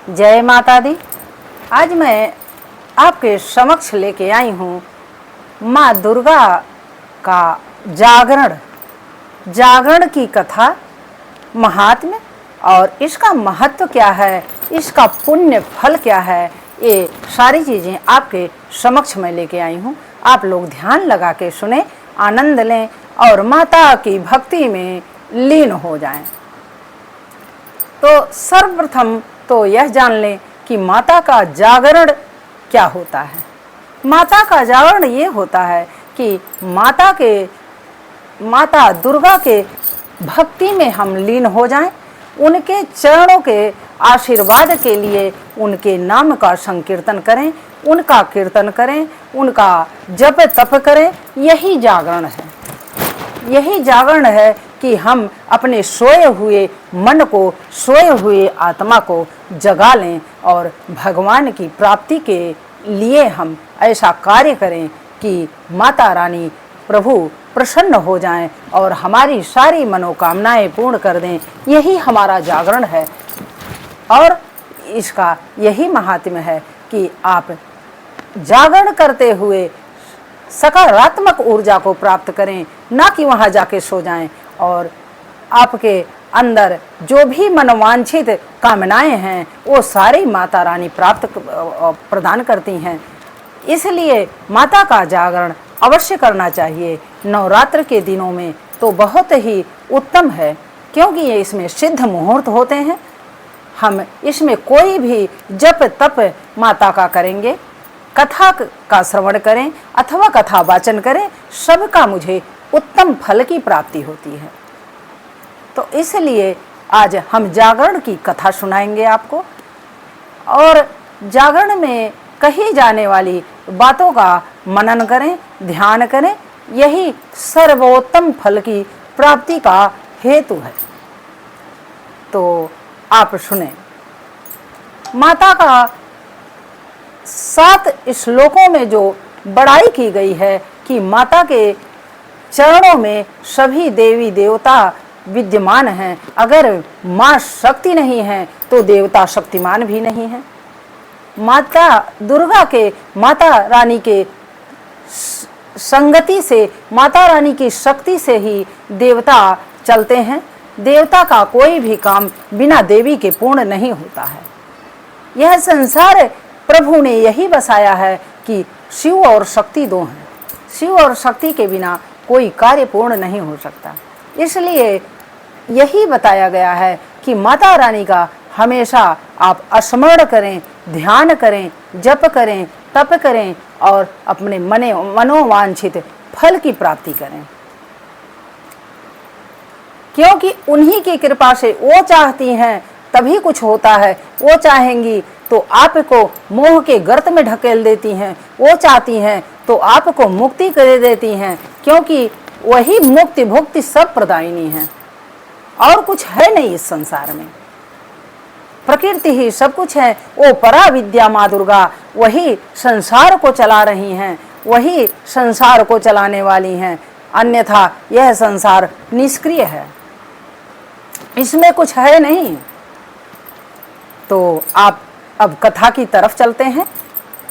जय माता दी। आज मैं आपके समक्ष लेके आई हूँ माँ दुर्गा का जागरण की कथा, महात्म्य और इसका महत्व क्या है, इसका पुण्य फल क्या है, ये सारी चीज़ें आपके समक्ष में लेके आई हूँ। आप लोग ध्यान लगा के सुने, आनंद लें और माता की भक्ति में लीन हो जाएं। तो सर्वप्रथम तो यह जान लें कि माता का जागरण क्या होता है। माता का जागरण ये होता है कि माता दुर्गा के भक्ति में हम लीन हो जाएं, उनके चरणों के आशीर्वाद के लिए उनके नाम का संकीर्तन करें, उनका कीर्तन करें, उनका जप तप करें। यही जागरण है, यही जागरण है कि हम अपने सोए हुए मन को, सोए हुए आत्मा को जगा लें और भगवान की प्राप्ति के लिए हम ऐसा कार्य करें कि माता रानी प्रभु प्रसन्न हो जाएं और हमारी सारी मनोकामनाएं पूर्ण कर दें। यही हमारा जागरण है और इसका यही महात्म्य है कि आप जागरण करते हुए सकारात्मक ऊर्जा को प्राप्त करें, ना कि वहाँ जाके सो जाएं और आपके अंदर जो भी मनोवांछित कामनाएं हैं वो सारी माता रानी प्रदान करती हैं। इसलिए माता का जागरण अवश्य करना चाहिए। नवरात्र के दिनों में तो बहुत ही उत्तम है, क्योंकि ये इसमें सिद्ध मुहूर्त होते हैं। हम इसमें कोई भी जप तप माता का करेंगे, कथा का श्रवण करें अथवा कथा वाचन करें, सबका मुझे उत्तम फल की प्राप्ति होती है। तो इसलिए आज हम जागरण की कथा सुनाएंगे आपको और जागरण में कही जाने वाली बातों का मनन करें, ध्यान करें। यही सर्वोत्तम फल की प्राप्ति का हेतु है। तो आप सुने, माता का 7 श्लोकों में जो बड़ाई की गई है कि माता के चरणों में सभी देवी देवता विद्यमान हैं। अगर माँ शक्ति नहीं है तो देवता शक्तिमान भी नहीं है। माता दुर्गा के, माता रानी के संगति से, माता रानी की शक्ति से ही देवता चलते हैं। देवता का कोई भी काम बिना देवी के पूर्ण नहीं होता है। यह संसार प्रभु ने यही बसाया है कि शिव और शक्ति दो हैं। शिव और शक्ति के बिना कोई कार्य पूर्ण नहीं हो सकता। इसलिए यही बताया गया है कि माता रानी का हमेशा आप स्मरण करें, ध्यान करें, जप करें, तप करें और अपने मनोवांछित फल की प्राप्ति करें, क्योंकि उन्हीं की कृपा से वो चाहती हैं तभी कुछ होता है। वो चाहेंगी तो आपको मोह के गर्त में ढकेल देती हैं, वो चाहती हैं तो आपको मुक्ति कर देती हैं, क्योंकि वही मुक्ति भुक्ति सब प्रदायिनी है और कुछ है नहीं इस संसार में। प्रकृति ही सब कुछ है। वो परा विद्या माँ दुर्गा वही संसार को चला रही हैं, वही संसार को चलाने वाली हैं, अन्यथा यह संसार निष्क्रिय है, इसमें कुछ है नहीं। तो आप अब कथा की तरफ चलते हैं।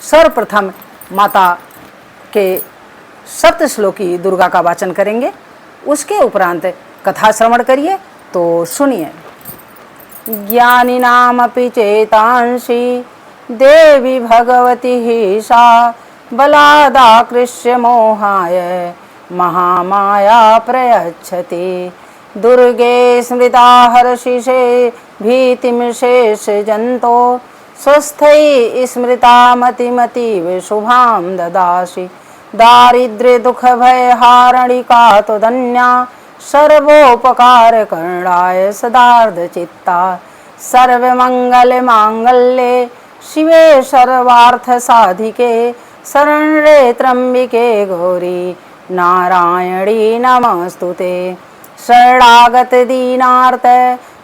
सर्वप्रथम माता के 7 श्लोकी दुर्गा का वाचन करेंगे, उसके उपरांत कथा श्रवण करिए। तो सुनिए। ज्ञानिनामपि चेतांसि देवी भगवती ही सा बलादाकृष्य मोहाय महामाया प्रयच्छति। दुर्गे स्मृता हर्षिषे भीतिं शेष जंतो स्वस्थै स्मृता मतिमतीव शुभां ददासि। दारिद्र्य दुख भय हारणिका तो धन्या सर्वोपकार करणाय सदार्ध चित्ता। सर्वमंगल मांगल्ये शिवे सर्वार्थ साधिके शरण्ये त्र्यंबिके गौरी नारायणी नमस्तुते। शरणागत दीनार्थ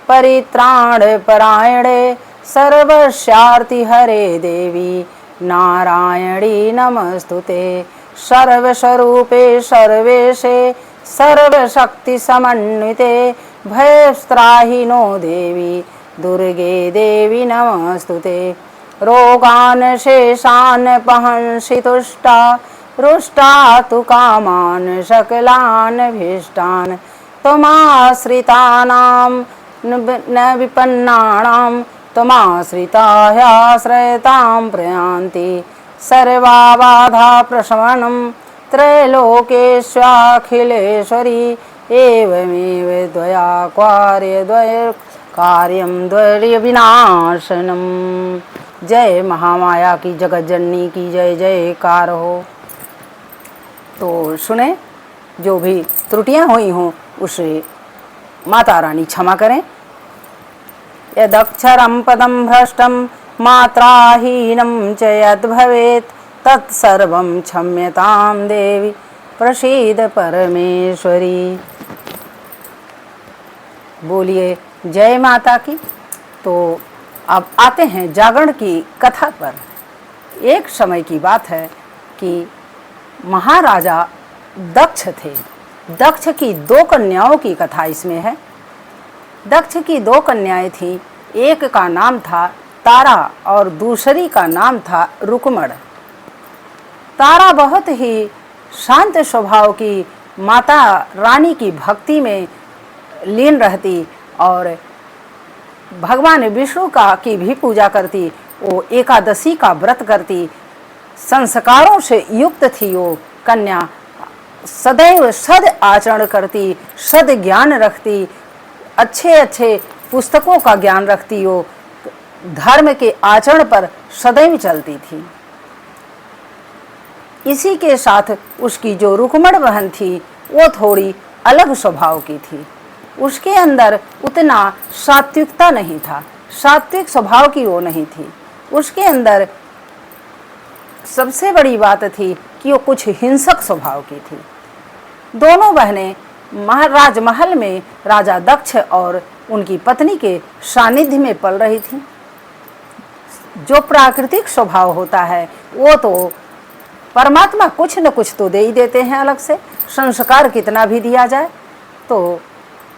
परित्राण परायणे सर्वस्यार्ति हरे देवी नारायणी नमस्तुते। सर्वस्वरूपे सर्वेशे सर्वशक्ति समन्विते भयस्त्राहिनो देवी दुर्गे देवी नमस्तुते। रोगान शेषान पहंसि तुष्टा, रुष्टा तु कामान सकलान भीष्टान। त्वमाश्रितानां न विपन्नानां, त्वमाश्रिता ह्याश्रयतां प्रयान्ति। सर्वा बाधा प्रशमनं त्रैलोकेष्वखिलेश्वरी, एवमेव द्वया कार्यं द्वय विनाशनम। जय महामाया की, जगत जननी की जय जयकार हो। तो सुने, जो भी त्रुटियां हुई हों उसे माता रानी क्षमा करें। यदक्षरं पदं भ्रष्टं मात्राहीनं च यद्भवेत् तत्सर्वं क्षम्यतां देवी प्रसीद परमेश्वरी। बोलिए जय माता की। तो अब आते हैं जागरण की कथा पर। एक समय की बात है कि महाराजा दक्ष थे। दक्ष की 2 कन्याओं की कथा इसमें है। दक्ष की 2 कन्याएं थीं। एक का नाम था तारा और दूसरी का नाम था रुक्मण। तारा बहुत ही शांत स्वभाव की, माता रानी की भक्ति में लीन रहती और भगवान विष्णु का की भी पूजा करती। वो एकादशी का व्रत करती। संस्कारों से युक्त थी वो कन्या। सदैव सद आचरण करती, सद ज्ञान रखती, अच्छे अच्छे पुस्तकों का ज्ञान रखती। वो धर्म के आचरण पर सदैव चलती थी। इसी के साथ उसकी जो रुक्मण बहन थी वो थोड़ी अलग स्वभाव की थी। उसके अंदर उतना सात्विकता नहीं था, सात्विक स्वभाव की वो नहीं थी। उसके अंदर सबसे बड़ी बात थी कि वो कुछ हिंसक स्वभाव की थी। दोनों बहनें राजमहल में राजा दक्ष और उनकी पत्नी के सानिध्य में पल रही थी। जो प्राकृतिक स्वभाव होता है वो तो परमात्मा कुछ न कुछ तो दे ही देते हैं अलग से, संस्कार कितना भी दिया जाए। तो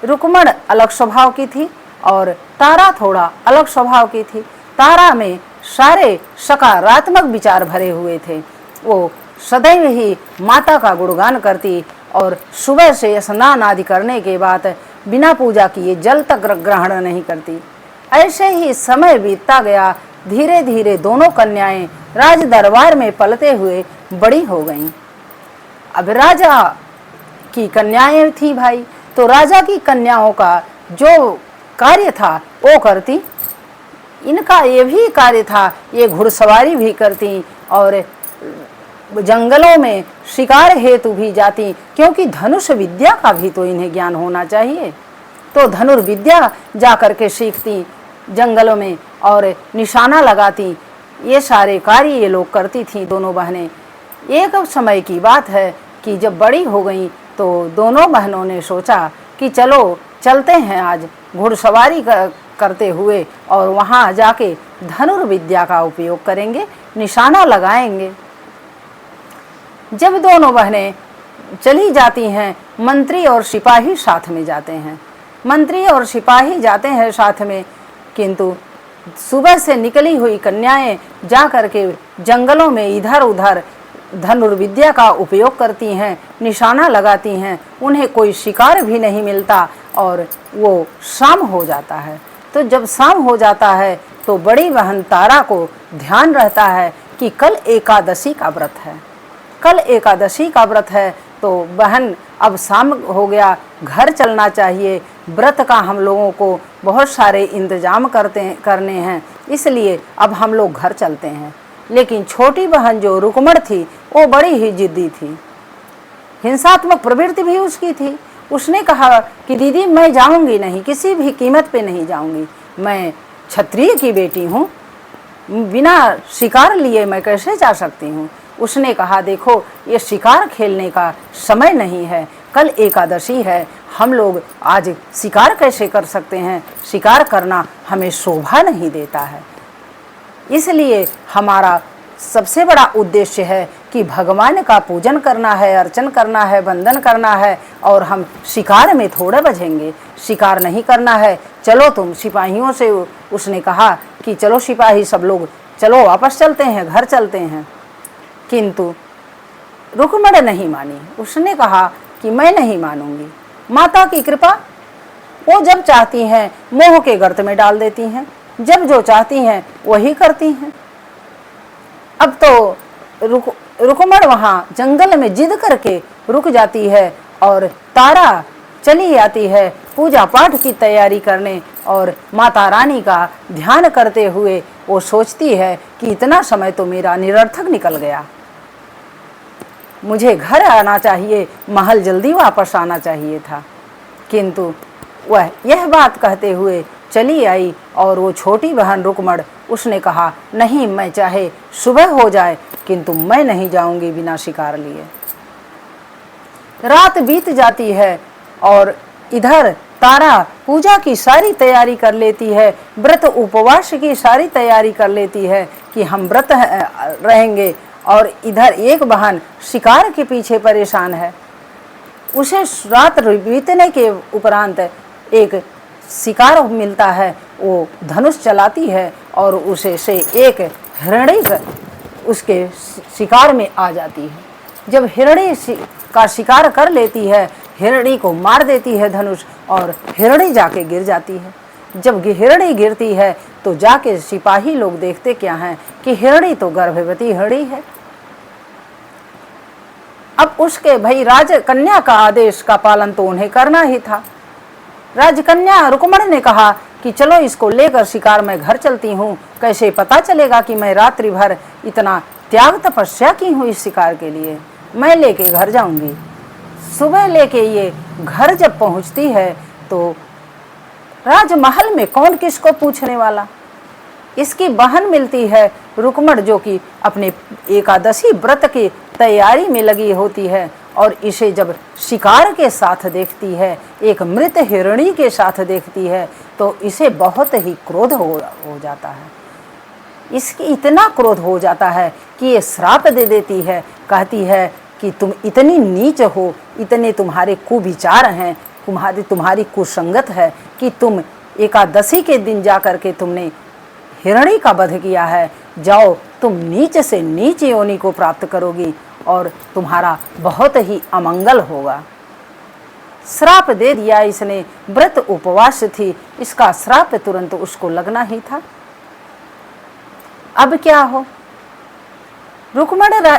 रुक्मण अलग स्वभाव की थी और तारा थोड़ा अलग स्वभाव की थी। तारा में सारे सकारात्मक विचार भरे हुए थे। वो सदैव ही माता का गुणगान करती और सुबह से स्नान आदि करने के बाद बिना पूजा किए जल तक ग्रहण नहीं करती। ऐसे ही समय बीतता गया। धीरे धीरे दोनों कन्याएं राज दरबार में पलते हुए बड़ी हो गईं। अब राजा की कन्याएं थी भाई, तो राजा की कन्याओं का जो कार्य था वो करती। इनका ये भी कार्य था, ये घुड़सवारी भी करती और जंगलों में शिकार हेतु भी जाती, क्योंकि धनुष विद्या का भी तो इन्हें ज्ञान होना चाहिए। तो धनुर्विद्या जा कर के सीखती जंगलों में और निशाना लगाती। ये सारे कार्य ये लोग करती थीं दोनों बहनें। एक समय की बात है कि जब बड़ी हो गई तो दोनों बहनों ने सोचा कि चलो चलते हैं आज घुड़सवारी करते हुए और वहाँ जाके धनुर्विद्या का उपयोग करेंगे, निशाना लगाएंगे। जब दोनों बहनें चली जाती हैं, मंत्री और सिपाही साथ में जाते हैं। मंत्री और सिपाही जाते हैं साथ में, किंतु सुबह से निकली हुई कन्याएं जा कर के जंगलों में इधर उधर धनुर्विद्या का उपयोग करती हैं, निशाना लगाती हैं। उन्हें कोई शिकार भी नहीं मिलता और वो शाम हो जाता है। तो जब शाम हो जाता है तो बड़ी बहन तारा को ध्यान रहता है कि कल एकादशी का व्रत है, कल एकादशी का व्रत है। तो बहन अब शाम हो गया, घर चलना चाहिए, व्रत का हम लोगों को बहुत सारे इंतजाम करने हैं, इसलिए अब हम लोग घर चलते हैं। लेकिन छोटी बहन जो रुक्मण थी वो बड़ी ही जिद्दी थी, हिंसात्मक प्रवृत्ति भी उसकी थी। उसने कहा कि दीदी मैं जाऊंगी नहीं, किसी भी कीमत पे नहीं जाऊंगी, मैं क्षत्रिय की बेटी हूँ, बिना शिकार लिए मैं कैसे जा सकती हूँ। उसने कहा देखो ये शिकार खेलने का समय नहीं है, कल एकादशी है, हम लोग आज शिकार कैसे कर सकते हैं, शिकार करना हमें शोभा नहीं देता है, इसलिए हमारा सबसे बड़ा उद्देश्य है कि भगवान का पूजन करना है, अर्चन करना है, वंदन करना है, और हम शिकार में थोड़े बझेंगे, शिकार नहीं करना है। चलो तुम सिपाहियों से उसने कहा कि चलो सिपाही सब लोग चलो वापस चलते हैं, घर चलते हैं। किंतु रुक्मणी नहीं मानी। उसने कहा कि मैं नहीं मानूंगी। माता की कृपा, वो जब चाहती हैं मोह के गर्त में डाल देती हैं, जब जो चाहती हैं वही करती हैं। अब तो रुक्मणी वहाँ जंगल में जिद करके रुक जाती है और तारा चली आती है पूजा पाठ की तैयारी करने, और माता रानी का ध्यान करते हुए वो सोचती है कि इतना समय तो मेरा निरर्थक निकल गया, मुझे घर आना चाहिए, महल जल्दी वापस आना चाहिए था। किंतु वह यह बात कहते हुए चली आई, और वो छोटी बहन रुक्मणी, उसने कहा नहीं, मैं चाहे सुबह हो जाए किंतु मैं नहीं जाऊंगी बिना शिकार लिए। रात बीत जाती है और इधर तारा पूजा की सारी तैयारी कर लेती है, व्रत उपवास की सारी तैयारी कर लेती है कि हम व्रत रहेंगे, और इधर एक बहन शिकार के पीछे परेशान है। उसे रात बीतने के उपरांत एक शिकार मिलता है, वो धनुष चलाती है और उसे से एक हिरणी उसके शिकार में आ जाती है। जब हिरणी का शिकार कर लेती है, हिरणी को मार देती है धनुष, और हिरणी जाके गिर जाती है। जब हिरणी गिरती है तो जाके सिपाही लोग देखते क्या हैं कि हिरणी तो गर्भवती हिरणी है। अब उसके भाई राजकन्या का आदेश का पालन तो उन्हें करना ही था। राजकन्या रुक्मणी ने कहा कि चलो इसको लेकर शिकार मैं घर चलती हूँ, कैसे पता चलेगा कि मैं रात्रि भर इतना त्याग तपस्या की हूँ इस शिकार के लिए, मैं लेके घर जाऊंगी। सुबह लेके ये घर जब पहुँचती है तो राजमहल में कौन किसको पूछने वाला। इसकी बहन मिलती है रुक्मणी, जो कि अपने एकादशी व्रत की तैयारी में लगी होती है, और इसे जब शिकार के साथ देखती है, एक मृत हिरणी के साथ देखती है, तो इसे बहुत ही क्रोध हो जाता है। इसकी इतना क्रोध हो जाता है कि ये श्राप दे देती है, कहती है कि तुम इतनी नीच हो, इतने तुम्हारे कुविचार हैं, तुम्हारी कुसंगत है कि तुम एकादशी के दिन जा कर के तुमने हिरणी का वध किया है। जाओ, तुम नीच से नीच योनि को प्राप्त करोगी और तुम्हारा बहुत ही अमंगल होगा। श्राप दे दिया इसने। व्रत उपवास थी, इसका श्राप तुरंत उसको लगना ही था। अब क्या हो। रुक्मणी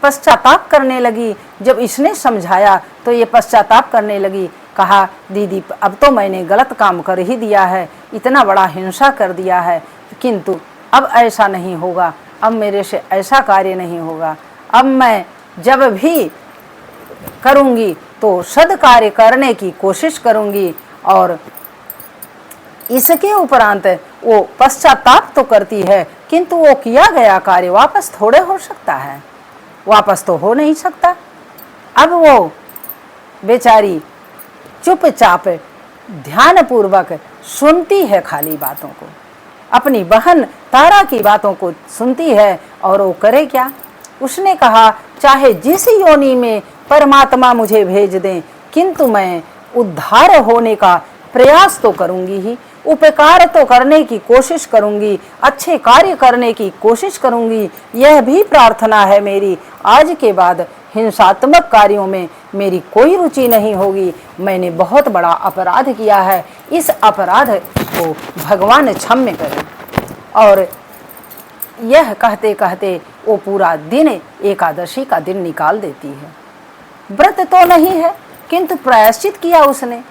पश्चाताप करने लगी। जब इसने समझाया तो ये पश्चाताप करने लगी। कहा दीदी, अब तो मैंने गलत काम कर ही दिया है, इतना बड़ा हिंसा कर दिया है, किंतु अब ऐसा नहीं होगा, अब मेरे से ऐसा कार्य नहीं होगा। अब मैं जब भी करूँगी तो सद्कार्य करने की कोशिश करूँगी। और इसके उपरांत वो पश्चाताप तो करती है, किंतु वो किया गया कार्य वापस थोड़े हो सकता है, वापस तो हो नहीं सकता। अब वो बेचारी चुपचाप ध्यानपूर्वक सुनती है खाली बातों को, अपनी बहन तारा की बातों को सुनती है। और वो करे क्या। उसने कहा चाहे जिस योनि में परमात्मा मुझे भेज दें, किंतु मैं उद्धार होने का प्रयास तो करूंगी ही, उपकार तो करने की कोशिश करूंगी, अच्छे कार्य करने की कोशिश करूंगी। यह भी प्रार्थना है मेरी, आज के बाद हिंसात्मक कार्यों में मेरी कोई रुचि नहीं होगी। मैंने बहुत बड़ा अपराध किया है, इस अपराध को भगवान क्षम्य करें। और यह कहते कहते वो पूरा दिन एकादशी का दिन निकाल देती है। व्रत तो नहीं है, किंतु प्रायश्चित किया उसने।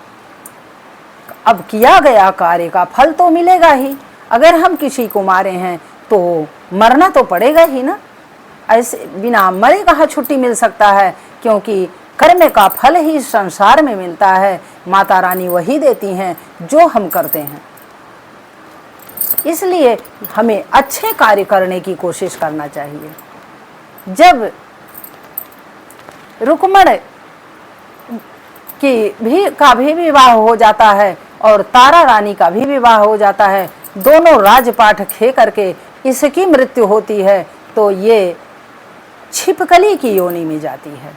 अब किया गया कार्य का फल तो मिलेगा ही। अगर हम किसी को मारे हैं तो मरना तो पड़ेगा ही ना। ऐसे बिना मरे कहाँ छुट्टी मिल सकता है, क्योंकि कर्म का फल ही संसार में मिलता है। माता रानी वही देती हैं जो हम करते हैं। इसलिए हमें अच्छे कार्य करने की कोशिश करना चाहिए। जब रुक्मणी का भी विवाह हो जाता है और तारा रानी का भी विवाह हो जाता है, दोनों राजपाट खे करके इसकी मृत्यु होती है, तो ये छिपकली की योनि में जाती है।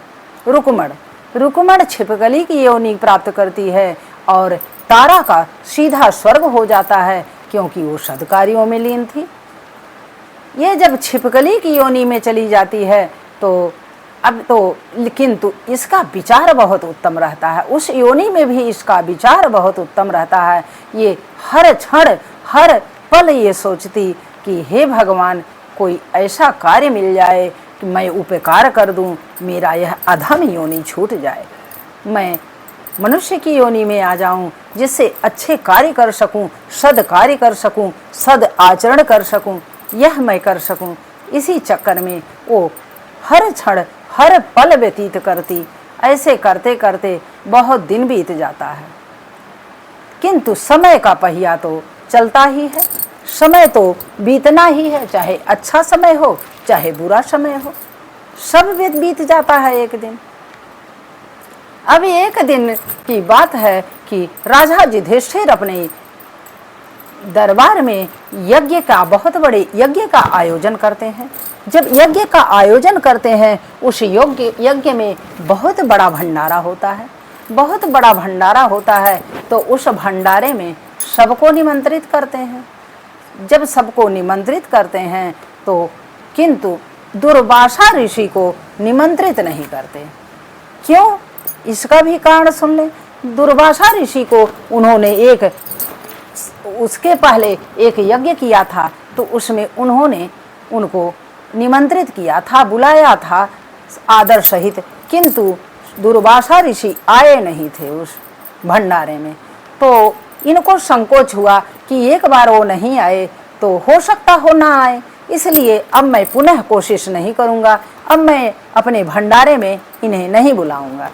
रुक्मण छिपकली की योनि प्राप्त करती है और तारा का सीधा स्वर्ग हो जाता है, क्योंकि वो सद्कार्यों में लीन थी। ये जब छिपकली की योनि में चली जाती है तो अब तो किंतु इसका विचार बहुत उत्तम रहता है, उस योनि में भी इसका विचार बहुत उत्तम रहता है। ये हर क्षण हर पल ये सोचती कि हे भगवान, कोई ऐसा कार्य मिल जाए कि मैं उपकार कर दूं, मेरा यह अधम योनि छूट जाए, मैं मनुष्य की योनि में आ जाऊं, जिससे अच्छे कार्य कर सकूं, सद कार्य कर सकूं, सद आचरण कर सकूं, यह मैं कर सकूं। इसी चक्कर में वो हर क्षण हर पल व्यतीत करती। ऐसे करते करते बहुत दिन बीत जाता है, किंतु समय का पहिया तो चलता ही है, समय तो बीतना ही है, चाहे अच्छा समय हो चाहे बुरा समय हो, सब बीत जाता है एक दिन। अब एक दिन की बात है कि राजा युधिष्ठिर अपने दरबार में यज्ञ का बहुत बड़े यज्ञ का आयोजन करते हैं। जब यज्ञ का आयोजन करते हैं, उस यज्ञ में बहुत बड़ा भंडारा होता है, बहुत बड़ा भंडारा होता है। तो उस भंडारे में सबको निमंत्रित करते हैं। जब सबको निमंत्रित करते हैं तो किंतु दुर्वासा ऋषि को निमंत्रित नहीं करते। क्यों? इसका भी कारण सुन ले। दुर्वासा ऋषि को उन्होंने उसके पहले एक यज्ञ किया था, तो उसमें उन्होंने उनको निमंत्रित किया था, बुलाया था आदर सहित, किंतु दुर्वासा ऋषि आए नहीं थे उस भंडारे में। तो इनको संकोच हुआ कि एक बार वो नहीं आए तो हो सकता हो ना आए, इसलिए अब मैं पुनः कोशिश नहीं करूँगा, अब मैं अपने भंडारे में इन्हें नहीं बुलाऊंगा।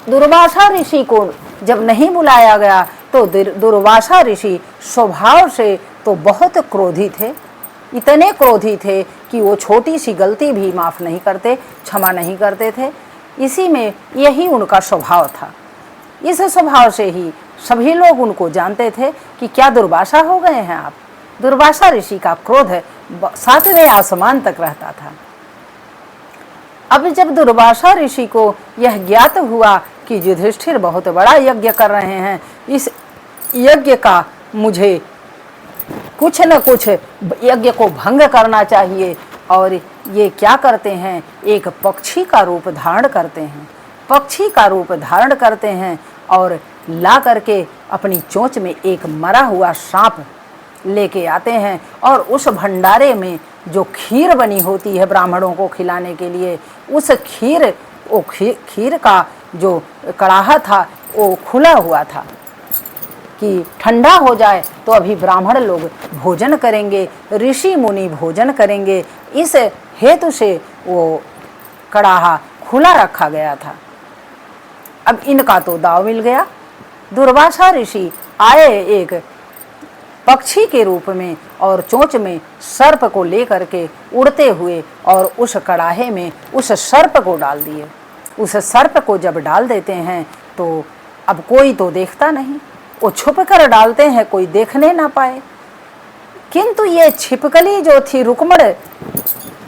दुर्वासा ऋषि को जब नहीं बुलाया गया तो दुर्वासा ऋषि स्वभाव से तो बहुत क्रोधी थे, इतने क्रोधी थे कि वो छोटी सी गलती भी माफ़ नहीं करते, क्षमा नहीं करते थे। इसी में यही उनका स्वभाव था। इस स्वभाव से ही सभी लोग उनको जानते थे कि क्या दुर्वासा हो गए हैं आप। दुर्वासा ऋषि का क्रोध सातवें आसमान तक रहता था। अब जब दुर्वासा ऋषि को यह ज्ञात हुआ कि युधिष्ठिर बहुत बड़ा यज्ञ कर रहे हैं, इस यज्ञ का मुझे कुछ न कुछ यज्ञ को भंग करना चाहिए, और ये क्या करते हैं, एक पक्षी का रूप धारण करते हैं, पक्षी का रूप धारण करते हैं और ला करके अपनी चोंच में एक मरा हुआ सांप लेके आते हैं, और उस भंडारे में जो खीर बनी होती है ब्राह्मणों को खिलाने के लिए, उस खीर का जो कड़ाहा था वो खुला हुआ था कि ठंडा हो जाए तो अभी ब्राह्मण लोग भोजन करेंगे, ऋषि मुनि भोजन करेंगे, इस हेतु से वो कड़ाहा खुला रखा गया था। अब इनका तो दाव मिल गया। दुर्वासा ऋषि आए एक पक्षी के रूप में और चोंच में सर्प को लेकर के उड़ते हुए, और उस कड़ाहे में उस सर्प को डाल दिए। उस सर्प को जब डाल देते हैं तो अब कोई तो देखता नहीं, वो छुप कर डालते हैं, कोई देखने ना पाए। किंतु ये छिपकली जो थी रुक्मण,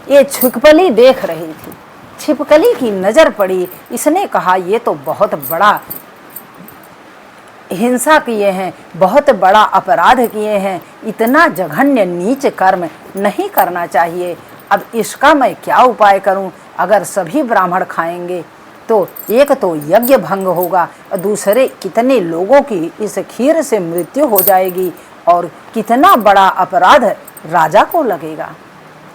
ये छिपकली देख रही थी, छिपकली की नज़र पड़ी। इसने कहा ये तो बहुत बड़ा हिंसा किए हैं, बहुत बड़ा अपराध किए हैं, इतना जघन्य नीच कर्म नहीं करना चाहिए। अब इसका मैं क्या उपाय करूं? अगर सभी ब्राह्मण खाएंगे तो एक तो यज्ञ भंग होगा, और दूसरे कितने लोगों की इस खीर से मृत्यु हो जाएगी, और कितना बड़ा अपराध राजा को लगेगा।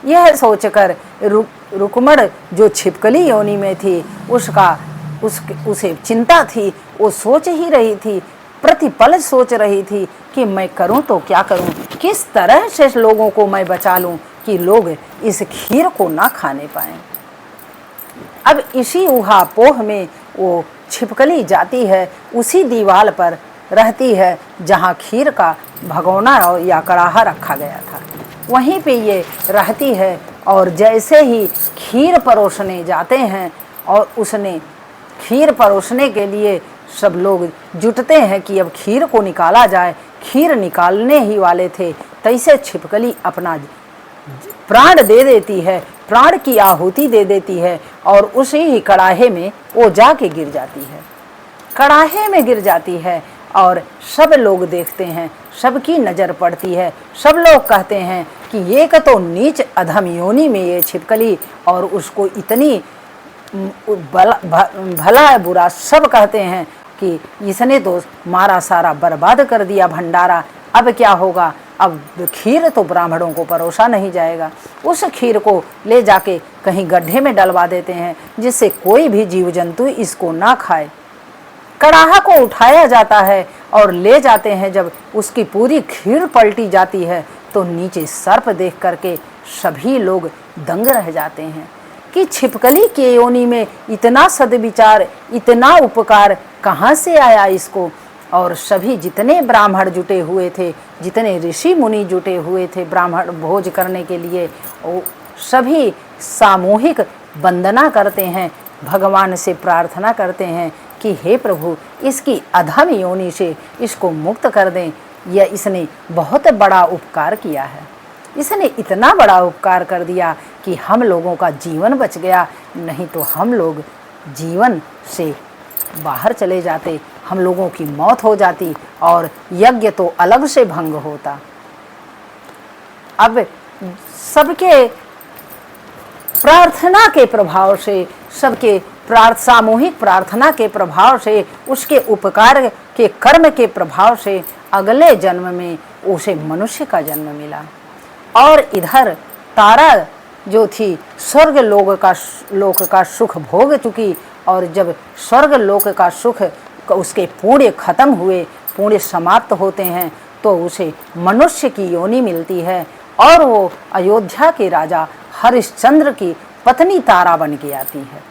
यह सोचकर रुक्मण जो छिपकली योनि में थी उसे चिंता थी, वो सोच ही रही थी, प्रतिपल सोच रही थी कि मैं करूं तो क्या करूं, किस तरह से लोगों को मैं बचा लूं कि लोग इस खीर को ना खाने पाएं। अब इसी ऊहापोह में वो छिपकली जाती है, उसी दीवार पर रहती है जहाँ खीर का भगोना या कड़ाहा रखा गया था, वहीं पे ये रहती है। और जैसे ही खीर परोसने जाते हैं और उसने खीर परोसने के लिए सब लोग जुटते हैं कि अब खीर को निकाला जाए, खीर निकालने ही वाले थे, तैसे छिपकली अपना प्राण दे देती है, प्राण की आहुति दे देती है और उसी ही कड़ाहे में वो जाके गिर जाती है, कड़ाहे में गिर जाती है। और सब लोग देखते हैं, सबकी नज़र पड़ती है, सब लोग कहते हैं कि ये का तो नीच अधम योनि में ये छिपकली, और उसको इतनी भला है बुरा सब कहते हैं कि इसने तो मारा सारा बर्बाद कर दिया भंडारा, अब क्या होगा, अब खीर तो ब्राह्मणों को परोसा नहीं जाएगा। उस खीर को ले जाके कहीं गड्ढे में डलवा देते हैं जिससे कोई भी जीव जंतु इसको ना खाए। कड़ाहा को उठाया जाता है और ले जाते हैं, जब उसकी पूरी खीर पलटी जाती है तो नीचे सर्प देख करके सभी लोग दंग रह जाते हैं कि छिपकली के योनि में इतना सद्विचार, इतना उपकार कहाँ से आया इसको। और सभी जितने ब्राह्मण जुटे हुए थे, जितने ऋषि मुनि जुटे हुए थे ब्राह्मण भोज करने के लिए, वो सभी सामूहिक वंदना करते हैं, भगवान से प्रार्थना करते हैं कि हे प्रभु इसकी अधम योनि से इसको मुक्त कर दें, यह इसने बहुत बड़ा उपकार किया है, इसने इतना बड़ा उपकार कर दिया कि हम लोगों का जीवन बच गया, नहीं तो हम लोग जीवन से बाहर चले जाते, हम लोगों की मौत हो जाती और यज्ञ तो अलग से भंग होता। अब सबके प्रार्थना के प्रभाव से, सबके सामूहिक प्रार्थना के प्रभाव से, उसके उपकार के कर्म के प्रभाव से अगले जन्म में उसे मनुष्य का जन्म मिला। और इधर तारा जो थी स्वर्ग लोक का सुख भोग चुकी, और जब स्वर्ग लोक का सुख उसके पुण्य खत्म हुए, पुण्य समाप्त होते हैं, तो उसे मनुष्य की योनि मिलती है और वो अयोध्या के राजा हरिश्चंद्र की पत्नी तारा बन के आती है।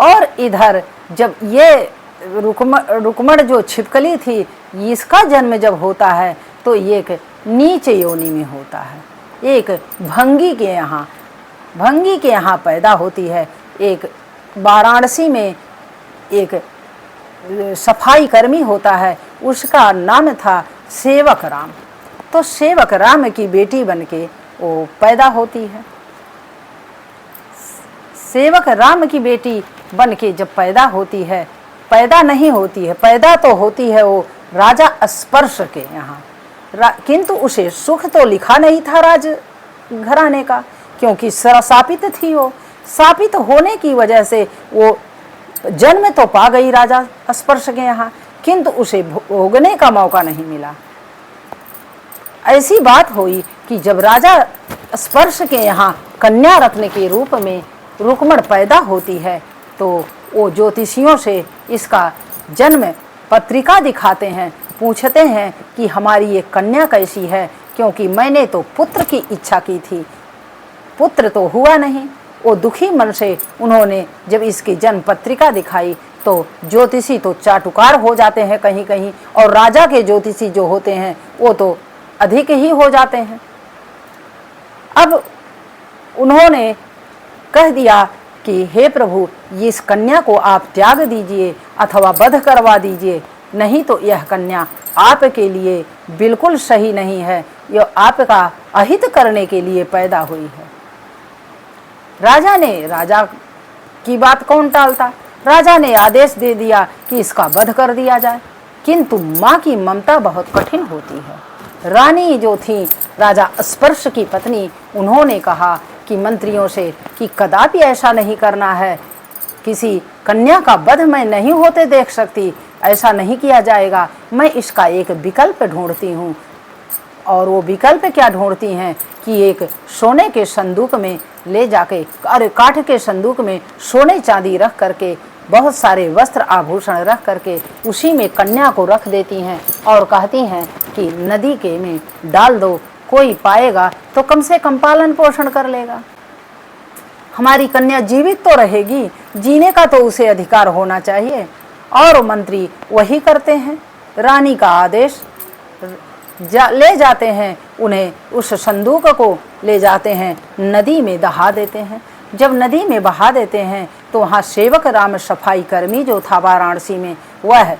और इधर जब ये रुक्मण जो छिपकली थी, इसका जन्म जब होता है तो ये एक नीच योनि में होता है, एक भंगी के यहाँ पैदा होती है। एक वाराणसी में एक सफाई कर्मी होता है, उसका नाम था सेवक राम। तो सेवक राम की बेटी बनके वो पैदा होती है। सेवक राम की बेटी बनके जब पैदा होती है, पैदा नहीं होती है, पैदा तो होती है वो राजा स्पर्श के यहाँ, किंतु उसे सुख तो लिखा नहीं था राज घराने का, क्योंकि शापित थी वो। शापित होने की वजह से वो जन्म तो पा गई राजा स्पर्श के यहाँ, किंतु उसे भोगने का मौका नहीं मिला। ऐसी बात हुई कि जब राजा स्पर्श के यहाँ कन्या रत्न के रूप में रुक्मण पैदा होती है, तो वो ज्योतिषियों से इसका जन्म पत्रिका दिखाते हैं, पूछते हैं कि हमारी ये कन्या कैसी है, क्योंकि मैंने तो पुत्र की इच्छा की थी, पुत्र तो हुआ नहीं। वो दुखी मन से उन्होंने जब इसकी जन्म पत्रिका दिखाई तो ज्योतिषी तो चाटुकार हो जाते हैं कहीं कहीं, और राजा के ज्योतिषी जो होते हैं वो तो अधिक ही हो जाते हैं। अब उन्होंने कह दिया कि हे प्रभु इस कन्या को आप त्याग दीजिए अथवा वध करवा दीजिए, नहीं तो यह कन्या आपके लिए बिल्कुल सही नहीं है, यह आपका अहित करने के लिए पैदा हुई है। राजा की बात कौन टालता, राजा ने आदेश दे दिया कि इसका वध कर दिया जाए, किंतु माँ की ममता बहुत कठिन होती है। रानी जो थी राजा स्पर्श की पत्नी, उन्होंने कहा कि मंत्रियों से कि कदापि ऐसा नहीं करना है, किसी कन्या का वध मैं नहीं होते देख सकती, ऐसा नहीं किया जाएगा, मैं इसका एक विकल्प ढूंढती हूँ। और वो विकल्प क्या ढूंढती हैं कि एक सोने के संदूक में ले जाके, अरे काठ के संदूक में सोने चांदी रख करके, बहुत सारे वस्त्र आभूषण रख करके उसी में कन्या को रख देती हैं और कहती हैं कि नदी के में डाल दो, कोई पाएगा तो कम से कम पालन पोषण कर लेगा, हमारी कन्या जीवित तो रहेगी, जीने का तो उसे अधिकार होना चाहिए। और मंत्री वही करते हैं, रानी का आदेश ले जाते हैं, उन्हें उस संदूक को ले जाते हैं, नदी में दहा देते हैं। जब नदी में बहा देते हैं तो वहाँ सेवक राम सफाई कर्मी जो था वाराणसी में, वह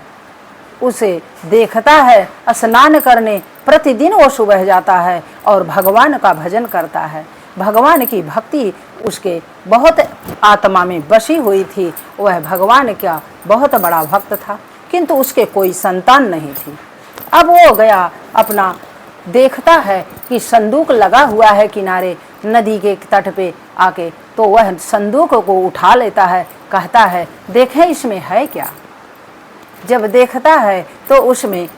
उसे देखता है, स्नान करने प्रतिदिन वो सुबह जाता है और भगवान का भजन करता है। भगवान की भक्ति उसके बहुत आत्मा में बसी हुई थी। वह भगवान का बहुत बड़ा भक्त था, किंतु उसके कोई संतान नहीं थी। अब वो गया अपना, देखता है कि संदूक लगा हुआ है किनारे नदी के तट पे आके, तो वह संदूक को उठा लेता है, कहता है देखें इसमें है क्या। जब देखता है तो उसमें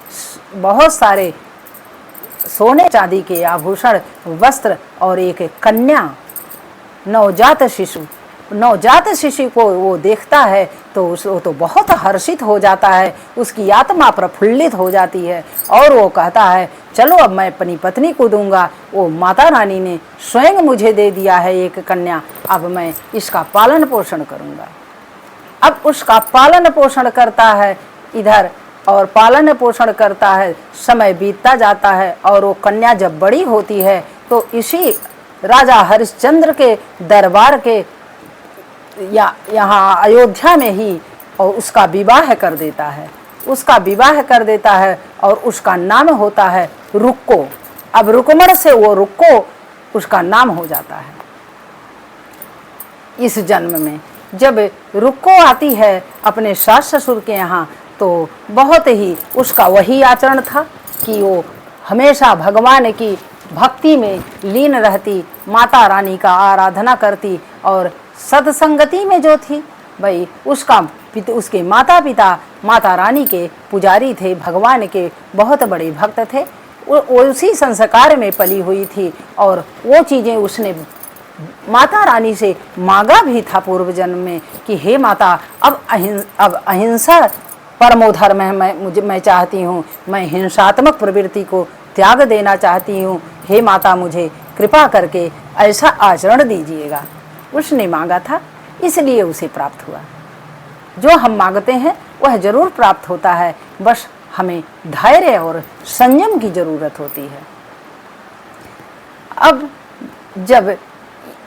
बहुत सारे सोने चांदी के आभूषण, वस्त्र और एक कन्या, नवजात शिशु को वो देखता है तो वो तो बहुत हर्षित हो जाता है, उसकी आत्मा प्रफुल्लित हो जाती है और वो कहता है चलो अब मैं अपनी पत्नी को दूंगा। वो माता रानी ने स्वयं मुझे दे दिया है एक कन्या, अब मैं इसका पालन पोषण करूंगा। अब उसका पालन पोषण करता है इधर, और पालन पोषण करता है, समय बीतता जाता है और वो कन्या जब बड़ी होती है तो इसी राजा हरिश्चंद्र के दरबार के यहाँ अयोध्या में ही और उसका विवाह कर देता है। उसका विवाह कर देता है और उसका नाम होता है रुक्को। अब रुक्मण से वो रुक्को उसका नाम हो जाता है। इस जन्म में जब रुक्को आती है अपने सास ससुर के यहाँ तो बहुत ही उसका वही आचरण था कि वो हमेशा भगवान की भक्ति में लीन रहती, माता रानी का आराधना करती और सत्संगति में जो थी भाई उसके माता पिता माता रानी के पुजारी थे, भगवान के बहुत बड़े भक्त थे। वो उसी संस्कार में पली हुई थी और वो चीज़ें उसने माता रानी से मांगा भी था पूर्व जन्म में कि हे माता अब अहिंसा परमो धर्म है, मैं चाहती हूँ, मैं हिंसात्मक प्रवृत्ति को त्याग देना चाहती हूँ, हे माता मुझे कृपा करके ऐसा आचरण दीजिएगा। उसने मांगा था, इसलिए उसे प्राप्त हुआ। जो हम मांगते हैं वह जरूर प्राप्त होता है, बस हमें धैर्य और संयम की जरूरत होती है। अब जब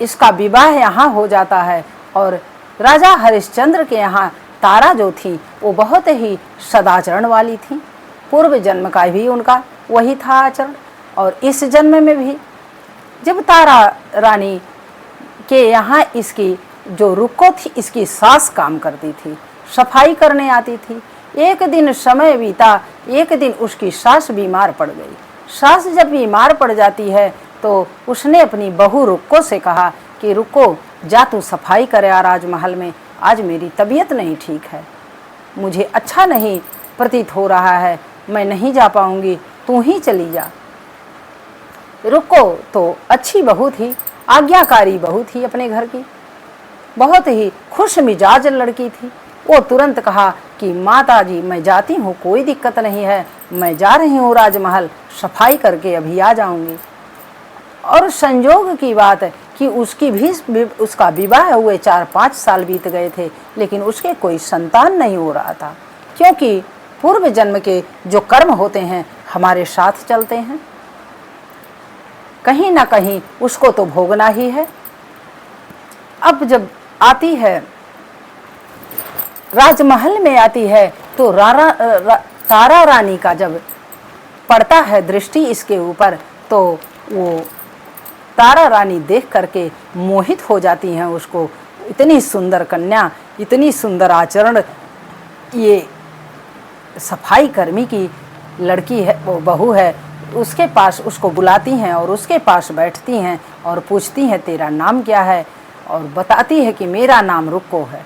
इसका विवाह यहाँ हो जाता है और राजा हरिश्चंद्र के यहाँ तारा जो थी वो बहुत ही सदाचरण वाली थी। पूर्व जन्म का भी उनका वही था आचरण और इस जन्म में भी। जब तारा रानी के यहाँ इसकी जो रुक्को थी, इसकी सास काम करती थी, सफाई करने आती थी। एक दिन समय बीता, एक दिन उसकी सास बीमार पड़ गई। सास जब बीमार पड़ जाती है तो उसने अपनी बहू रुक्को से कहा कि रुक्को जा तू सफाई करे राजमहल में, आज मेरी तबीयत नहीं ठीक है, मुझे अच्छा नहीं प्रतीत हो रहा है, मैं नहीं जा पाऊंगी, तू ही चली जा। रुक्को तो अच्छी बहू थी, आज्ञाकारी बहू थी, अपने घर की बहुत ही खुश मिजाज लड़की थी। वो तुरंत कहा कि माता जी मैं जाती हूँ, कोई दिक्कत नहीं है, मैं जा रही हूँ राजमहल, सफाई करके अभी आ जाऊंगी। और संयोग की बात है कि उसका विवाह हुए 4-5 साल बीत गए थे, लेकिन उसके कोई संतान नहीं हो रहा था, क्योंकि पूर्व जन्म के जो कर्म होते हैं हमारे साथ चलते हैं, कहीं ना कहीं उसको तो भोगना ही है। अब जब आती है राजमहल में आती है तो तारा रानी का जब पड़ता है दृष्टि इसके ऊपर तो वो तारा रानी देख करके मोहित हो जाती हैं उसको। इतनी सुंदर कन्या, इतनी सुंदर आचरण, ये सफाई कर्मी की लड़की है, वो बहू है, उसके पास उसको बुलाती हैं और उसके पास बैठती हैं और पूछती हैं तेरा नाम क्या है, और बताती है कि मेरा नाम रुक्को है।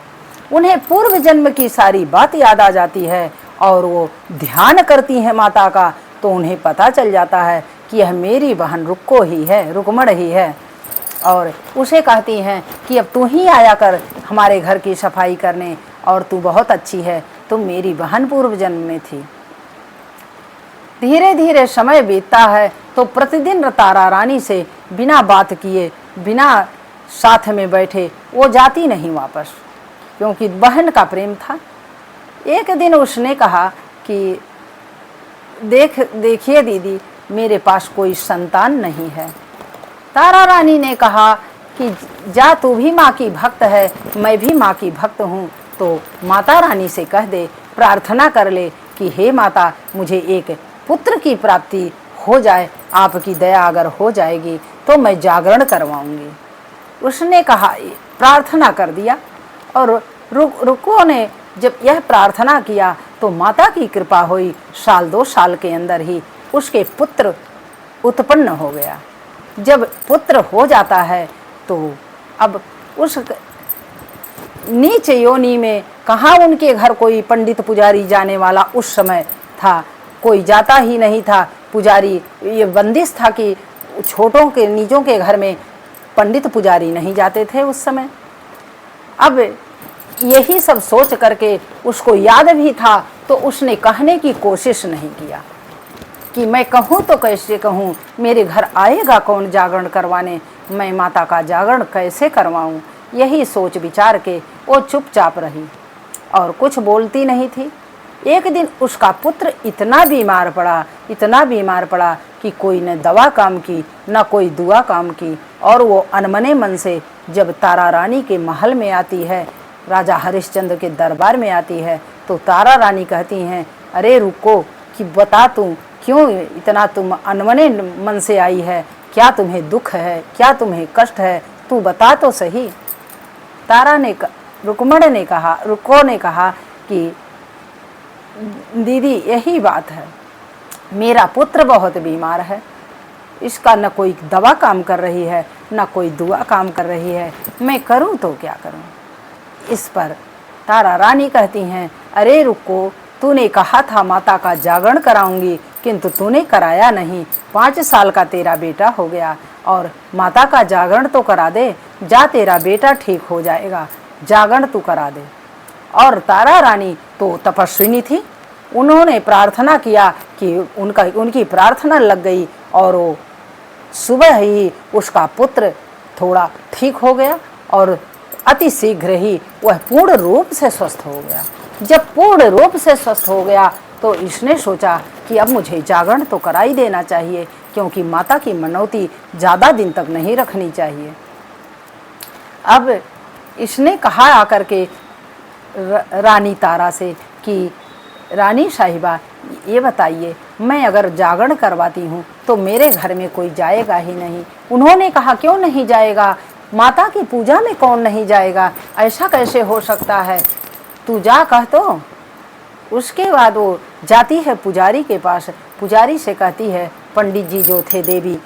उन्हें पूर्व जन्म की सारी बात याद आ जाती है और वो ध्यान करती हैं माता का, तो उन्हें पता चल जाता है कि यह मेरी बहन रुक्को ही है, रुक्मण ही है। और उसे कहती हैं कि अब तू ही आया कर हमारे घर की सफाई करने, और तू बहुत अच्छी है, तुम मेरी बहन पूर्व जन्म में थी। धीरे धीरे समय बीतता है तो प्रतिदिन तारा रानी से बिना बात किए, बिना साथ में बैठे वो जाती नहीं वापस, क्योंकि बहन का प्रेम था। एक दिन उसने कहा कि देखिए दीदी, मेरे पास कोई संतान नहीं है। तारा रानी ने कहा कि जा, तू भी माँ की भक्त है, मैं भी माँ की भक्त हूँ, तो माता रानी से कह दे, प्रार्थना कर ले कि हे माता, मुझे एक पुत्र की प्राप्ति हो जाए, आपकी दया अगर हो जाएगी तो मैं जागरण करवाऊंगी। उसने कहा, प्रार्थना कर दिया। और रुको ने जब यह प्रार्थना किया तो माता की कृपा हुई, साल 2 साल के अंदर ही उसके पुत्र उत्पन्न हो गया। जब पुत्र हो जाता है तो अब उस नीच योनि में कहाँ उनके घर कोई पंडित पुजारी जाने वाला उस समय था, कोई जाता ही नहीं था। पुजारी ये बंदिश था कि छोटों के नीचों के घर में पंडित पुजारी नहीं जाते थे उस समय। अब यही सब सोच करके उसको याद भी था तो उसने कहने की कोशिश नहीं किया कि मैं कहूँ तो कैसे कहूँ, मेरे घर आएगा कौन जागरण करवाने, मैं माता का जागरण कैसे करवाऊँ। यही सोच विचार के वो चुपचाप रही और कुछ बोलती नहीं थी। एक दिन उसका पुत्र इतना बीमार पड़ा कि कोई न दवा काम की न कोई दुआ काम की। और वो अनमने मन से जब तारा रानी के महल में आती है, राजा हरिश्चंद्र के दरबार में आती है, तो तारा रानी कहती हैं, अरे रुको कि बता तू क्यों इतना तुम अनमने मन से आई है, क्या तुम्हें दुख है, क्या तुम्हें कष्ट है, तू बता तो सही। रुको ने कहा कि दीदी यही बात है, मेरा पुत्र बहुत बीमार है, इसका न कोई दवा काम कर रही है न कोई दुआ काम कर रही है, मैं करूं तो क्या करूं। इस पर तारा रानी कहती हैं, अरे रुको, तूने कहा था माता का जागरण कराऊंगी किंतु तूने कराया नहीं। 5 साल का तेरा बेटा हो गया और माता का जागरण तो करा दे, जा तेरा बेटा ठीक हो जाएगा, जागरण तू करा दे। और तारा रानी तो तपस्विनी थी, उन्होंने प्रार्थना किया कि उनकी प्रार्थना लग गई और वो सुबह ही उसका पुत्र थोड़ा ठीक हो गया और अति शीघ्र ही वह पूर्ण रूप से स्वस्थ हो गया। जब पूर्ण रूप से स्वस्थ हो गया तो इसने सोचा कि अब मुझे जागरण तो करा ही देना चाहिए, क्योंकि माता की मनौती ज़्यादा दिन तक नहीं रखनी चाहिए। अब इसने कहा आकर के रानी तारा से कि रानी साहिबा, ये बताइए, मैं अगर जागरण करवाती हूँ तो मेरे घर में कोई जाएगा ही नहीं। उन्होंने कहा, क्यों नहीं जाएगा, माता की पूजा में कौन नहीं जाएगा, ऐसा कैसे हो सकता है, तू जा कह तो। उसके बाद वो जाती है पुजारी के पास, पुजारी से कहती है, पंडित जी जो थे देवी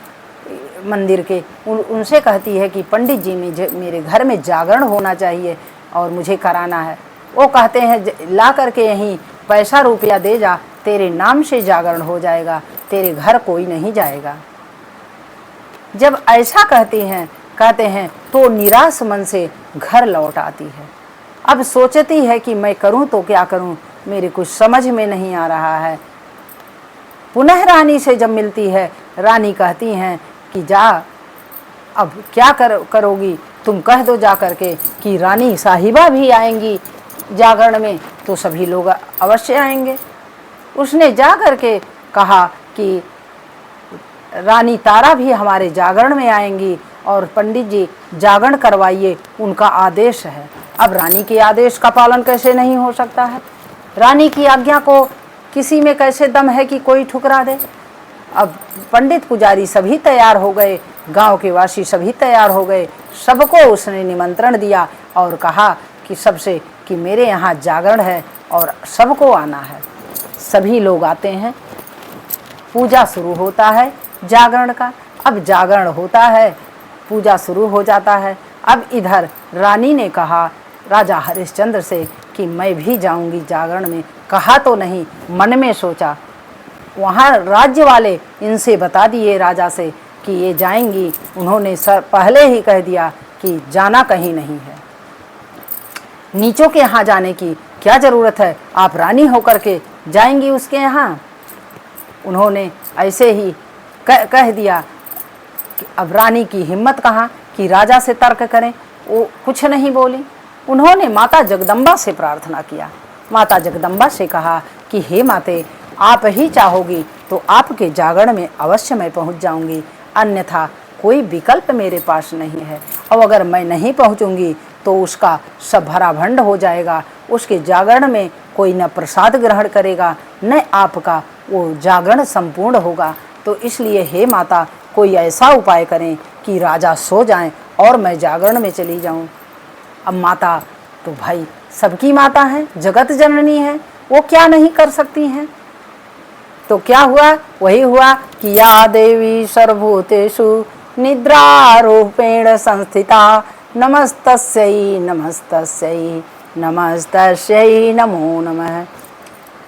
मंदिर के, उनसे कहती है कि पंडित जी मेरे घर में जागरण होना चाहिए और मुझे कराना है। वो कहते हैं, ला करके यहीं पैसा रुपया दे जा, तेरे नाम से जागरण हो जाएगा, तेरे घर कोई नहीं जाएगा। जब ऐसा कहते हैं तो निराश मन से घर लौट आती है। अब सोचती है कि मैं करूं तो क्या करूं, मेरे कुछ समझ में नहीं आ रहा है। पुनः रानी से जब मिलती है, रानी कहती हैं कि जा, अब क्या करोगी, तुम कह दो जा करके कि रानी साहिबा भी आएंगी जागरण में, तो सभी लोग अवश्य आएंगे। उसने जा करके कहा कि रानी तारा भी हमारे जागरण में आएंगी और पंडित जी जागरण करवाइए, उनका आदेश है। अब रानी के आदेश का पालन कैसे नहीं हो सकता है, रानी की आज्ञा को किसी में कैसे दम है कि कोई ठुकरा दे। अब पंडित पुजारी सभी तैयार हो गए, गांव के वासी सभी तैयार हो गए, सबको उसने निमंत्रण दिया और कहा कि सबसे कि मेरे यहाँ जागरण है और सबको आना है। सभी लोग आते हैं, पूजा शुरू होता है जागरण का। अब जागरण होता है, पूजा शुरू हो जाता है। अब इधर रानी ने कहा राजा हरिश्चंद्र से कि मैं भी जाऊंगी जागरण में। कहा तो नहीं, मन में सोचा। वहाँ राज्य वाले इनसे बता दिए राजा से कि ये जाएंगी, उन्होंने पहले ही कह दिया कि जाना कहीं नहीं है, नीचों के यहाँ जाने की क्या ज़रूरत है, आप रानी होकर के जाएंगी उसके यहाँ। उन्होंने ऐसे ही कह दिया कि अब रानी की हिम्मत कहाँ कि राजा से तर्क करें, वो कुछ नहीं बोली। उन्होंने माता जगदम्बा से प्रार्थना किया, माता जगदम्बा से कहा कि हे माते, आप ही चाहोगी तो आपके जागरण में अवश्य मैं पहुँच जाऊँगी, अन्यथा कोई विकल्प मेरे पास नहीं है। और अगर मैं नहीं पहुँचूँगी तो उसका सब भराभंड हो जाएगा, उसके जागरण में कोई न प्रसाद ग्रहण करेगा, न आपका वो जागरण संपूर्ण होगा। तो इसलिए हे माता, कोई ऐसा उपाय करें कि राजा सो जाएं और मैं जागरण में चली जाऊं। अब माता तो भाई सबकी माता है, जगत जननी है, वो क्या नहीं कर सकती हैं। तो क्या हुआ? वही हुआ कि या देवी सर्वभूतेषु निद्रारूपेण संस्थिता नमस्तस्यै नमस्तस्यै नमस्तस्यै नमो नमः।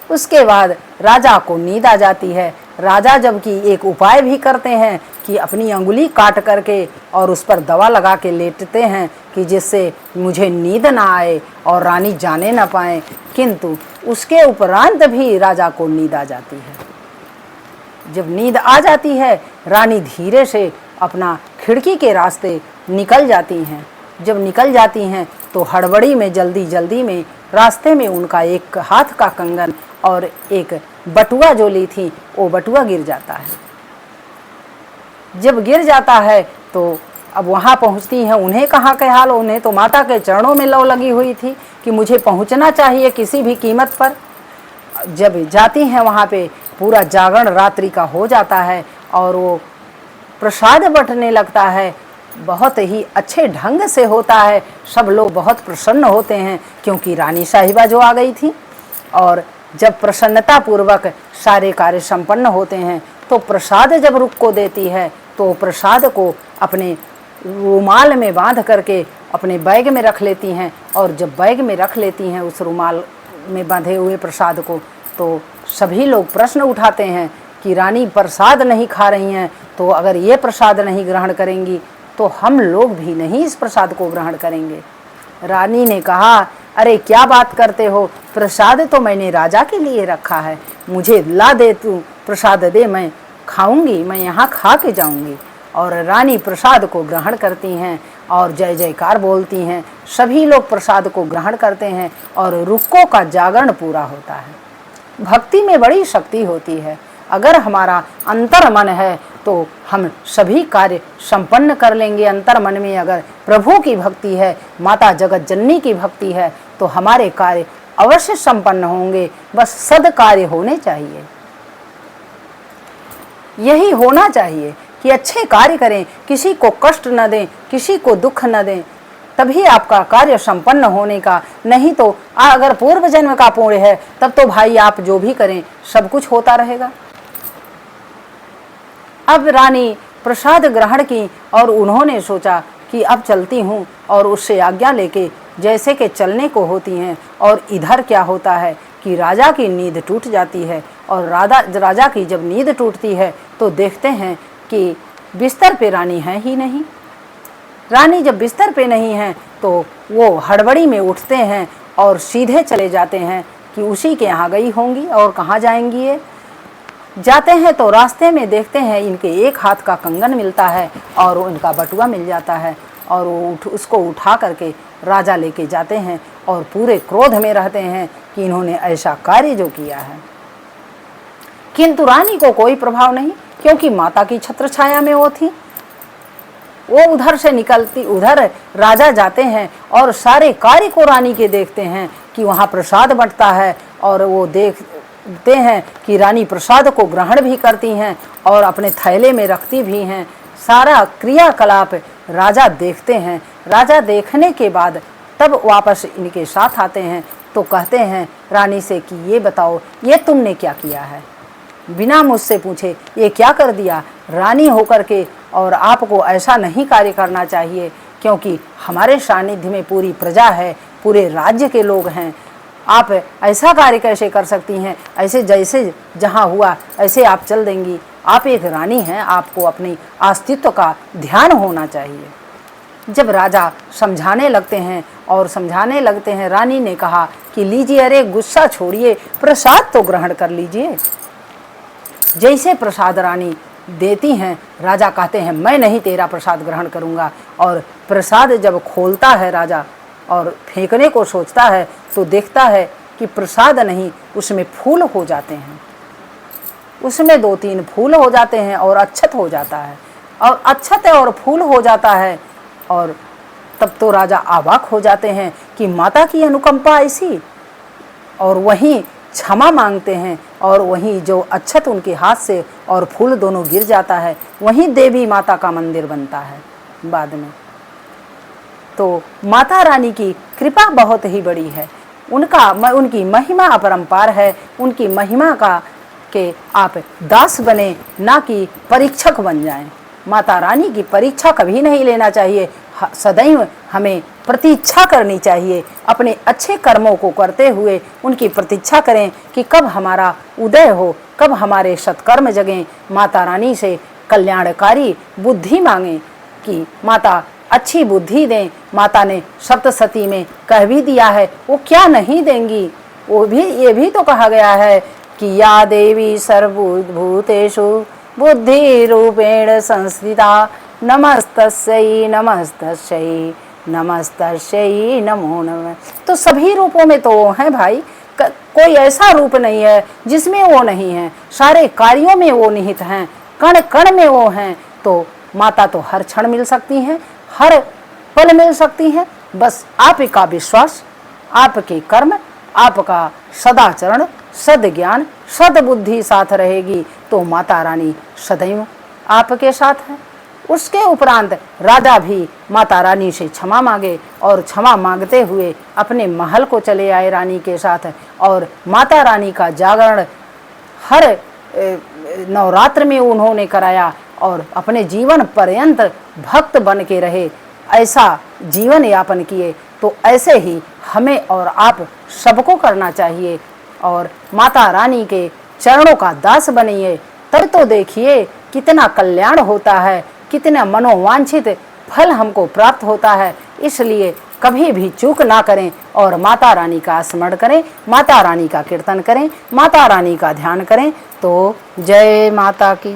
उसके बाद राजा को नींद आ जाती है। राजा जबकि एक उपाय भी करते हैं कि अपनी अंगुली काट करके और उस पर दवा लगा के लेटते हैं कि जिससे मुझे नींद ना आए और रानी जाने ना पाए, किंतु उसके उपरांत भी राजा को नींद आ जाती है। जब नींद आ जाती है, रानी धीरे से अपना खिड़की के रास्ते निकल जाती हैं। जब निकल जाती हैं तो हड़बड़ी में जल्दी जल्दी में रास्ते में उनका एक हाथ का कंगन और एक बटुआ जो ली थी वो बटुआ गिर जाता है। जब गिर जाता है तो अब वहाँ पहुँचती हैं। उन्हें कहाँ के हाल, उन्हें तो माता के चरणों में लौ लगी हुई थी कि मुझे पहुँचना चाहिए किसी भी कीमत पर। जब जाती हैं वहाँ पे पूरा जागरण रात्रि का हो जाता है और वो प्रसाद बंटने लगता है। बहुत ही अच्छे ढंग से होता है, सब लोग बहुत प्रसन्न होते हैं क्योंकि रानी साहिबा जो आ गई थी। और जब प्रसन्नता पूर्वक सारे कार्य संपन्न होते हैं तो प्रसाद जब रुक को देती है तो प्रसाद को अपने रुमाल में बांध करके अपने बैग में रख लेती हैं। और जब बैग में रख लेती हैं उस रुमाल में बांधे हुए प्रसाद को, तो सभी लोग प्रश्न उठाते हैं कि रानी प्रसाद नहीं खा रही हैं, तो अगर ये प्रसाद नहीं ग्रहण करेंगी तो हम लोग भी नहीं इस प्रसाद को ग्रहण करेंगे। रानी ने कहा, अरे क्या बात करते हो, प्रसाद तो मैंने राजा के लिए रखा है, मुझे ला दे, तू प्रसाद दे, मैं खाऊंगी, मैं यहाँ खा के जाऊंगी। और रानी प्रसाद को ग्रहण करती हैं और जय जयकार बोलती हैं। सभी लोग प्रसाद को ग्रहण करते हैं और रुक्कों का जागरण पूरा होता है। भक्ति में बड़ी शक्ति होती है। अगर हमारा अंतर मन है तो हम सभी कार्य संपन्न कर लेंगे। अंतर मन में अगर प्रभु की भक्ति है, माता जगत जननी की भक्ति है, तो हमारे कार्य अवश्य संपन्न होंगे। बस सद कार्य होने चाहिए, यही होना चाहिए कि अच्छे कार्य करें, किसी को कष्ट न दें, किसी को दुख न दें, तभी आपका कार्य संपन्न होने का। नहीं तो अगर पूर्व जन्म का पुण्य है तब तो भाई आप जो भी करें सब कुछ होता रहेगा। अब रानी प्रसाद ग्रहण की और उन्होंने सोचा कि अब चलती हूँ, और उससे आज्ञा लेके जैसे कि चलने को होती हैं। और इधर क्या होता है कि राजा की नींद टूट जाती है। और राजा की जब नींद टूटती है तो देखते हैं कि बिस्तर पे रानी है ही नहीं। रानी जब बिस्तर पे नहीं है तो वो हड़बड़ी में उठते हैं और सीधे चले जाते हैं कि उसी के यहाँ गई होंगी। और कहाँ जाएंगी ये? जाते हैं तो रास्ते में देखते हैं इनके एक हाथ का कंगन मिलता है और उनका बटुआ मिल जाता है। और वो उसको उठा करके राजा लेके जाते हैं और पूरे क्रोध में रहते हैं कि इन्होंने ऐसा कार्य जो किया है। किंतु रानी को कोई प्रभाव नहीं, क्योंकि माता की छत्र छाया में वो थी। वो उधर से निकलती, उधर राजा जाते हैं और सारे कार्य को रानी के देखते हैं कि वहाँ प्रसाद बंटता है। और वो देखते हैं कि रानी प्रसाद को ग्रहण भी करती हैं और अपने थैले में रखती भी हैं। सारा क्रियाकलाप राजा देखते हैं। राजा देखने के बाद तब वापस इनके साथ आते हैं तो कहते हैं रानी से कि ये बताओ, ये तुमने क्या किया है? बिना मुझसे पूछे ये क्या कर दिया? रानी होकर के और आपको ऐसा नहीं कार्य करना चाहिए, क्योंकि हमारे सानिध्य में पूरी प्रजा है, पूरे राज्य के लोग हैं। आप ऐसा कार्य कैसे कर सकती हैं? ऐसे जैसे जहाँ हुआ ऐसे आप चल देंगी? आप एक रानी हैं, आपको अपनी अस्तित्व का ध्यान होना चाहिए। जब राजा समझाने लगते हैं और समझाने लगते हैं, रानी ने कहा कि लीजिए, अरे गुस्सा छोड़िए, प्रसाद तो ग्रहण कर लीजिए। जैसे प्रसाद रानी देती हैं, राजा कहते हैं मैं नहीं तेरा प्रसाद ग्रहण करूँगा। और प्रसाद जब खोलता है राजा और फेंकने को सोचता है तो देखता है कि प्रसाद नहीं, उसमें फूल हो जाते हैं। उसमें 2-3 फूल हो जाते हैं और अक्षत हो जाता है। और अक्षत और फूल हो जाता है। और तब तो राजा अवाक हो जाते हैं कि माता की अनुकंपा ऐसी। और वहीं क्षमा मांगते हैं, और वहीं जो अक्षत उनके हाथ से और फूल दोनों गिर जाता है, वहीं देवी माता का मंदिर बनता है बाद में। तो माता रानी की कृपा बहुत ही बड़ी है, उनकी महिमा अपरंपार है। उनकी महिमा का के आप दास बने, ना कि परीक्षक बन जाएं। माता रानी की परीक्षा कभी नहीं लेना चाहिए, सदैव हमें प्रतीक्षा करनी चाहिए। अपने अच्छे कर्मों को करते हुए उनकी प्रतीक्षा करें कि कब हमारा उदय हो, कब हमारे सत्कर्म जगें। माता रानी से कल्याणकारी बुद्धि मांगें कि माता अच्छी बुद्धि दें। माता ने सप्तशती में कह भी दिया है, वो क्या नहीं देंगी। ये भी तो कहा गया है कि या देवी सर्वभूतेषु बुद्धि रूपेण संस्थिता नमस्तस्यै नमस्तस्यै नमस्तस्यै नमो नमः। तो सभी रूपों में तो वो हैं भाई, कोई ऐसा रूप नहीं है जिसमें वो नहीं है। सारे कार्यों में वो निहित हैं, कण कण में वो हैं। तो माता तो हर क्षण मिल सकती हैं, हर पल मिल सकती हैं। बस आपका विश्वास, आपके कर्म, आपका सदाचरण, सद्ज्ञान, सद्बुद्धि साथ रहेगी तो माता रानी सदैव आपके साथ है। उसके उपरांत राजा भी माता रानी से क्षमा मांगे, और क्षमा मांगते हुए अपने महल को चले आए रानी के साथ। और माता रानी का जागरण हर नवरात्र में उन्होंने कराया, और अपने जीवन पर्यंत भक्त बन के रहे, ऐसा जीवन यापन किए। तो ऐसे ही हमें और आप सबको करना चाहिए, और माता रानी के चरणों का दास बनिए। तब तो देखिए कितना कल्याण होता है, कितना मनोवांछित फल हमको प्राप्त होता है। इसलिए कभी भी चूक ना करें, और माता रानी का स्मरण करें, माता रानी का कीर्तन करें, माता रानी का ध्यान करें। तो जय माता की।